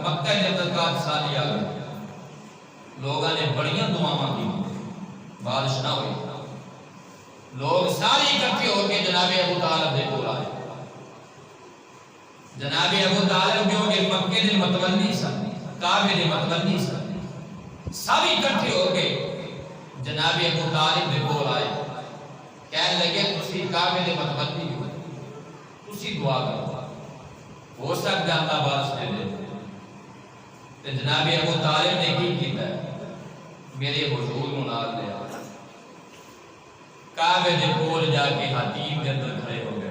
مکہ کے تذکات سالی آ گئی، لوگوں نے بڑیاں دعاواں کی، بارش نہ ہوئی، لوگ سارے اکٹھے ہو کے جناب ابو طالب دے کول آئے۔ جناب ابو طالب جو کہ مکے دے متولی سن، کعبے دے متولی سن، سب اکٹھے ہو کے جناب ابو طالب دے کول آئے، کہنے لگے تسی کعبے دے متولی ہو، تسی دعا کرو، ہو سکتا ہے اللہ بارش دے دے۔ تو جناب ابو طالب نے کی کیتا ہے، میرے حضور منال لیا، کعبے دے کول جا کے حتیم کے اندر کھڑے ہو گئے،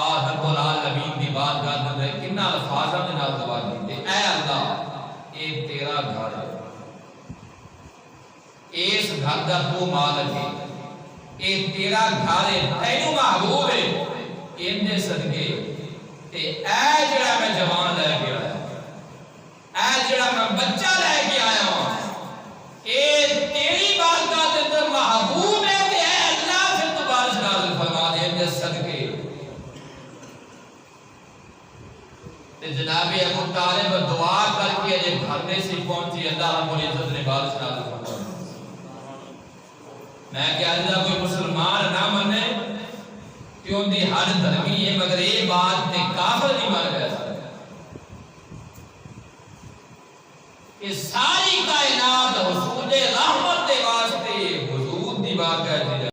اور رب العالمین دی بات گاہ میں کنا الفاظاں دے نال دعا کی، اے اللہ اے تیرا گھر ہے، اس گھر دا تو مالک ہے، اے تیرا گھر ہے، تینوں محبوب ہے، ان دے صدقے تے اے جڑا میں جوان لے کے آیا، اے جڑا میں بچہ لے کے آیا ہوں، اے تیری بات کا اندر محبوب ہے، تے اے اللہ پھر تو بارش نازل فرما دے ان دے صدقے۔ تے جناب ابو طالب دعا کر کے جب گھرنے سے پہنچی، اللہ رب العزت نے بارش نازل فرما دی۔ میں کہہ رہا کوئی مسلمان نہ منے کہ ان دی ہر دھرمی ہے، مگر یہ بات تے کافر نہیں مان گیا، کہ ساری کائنات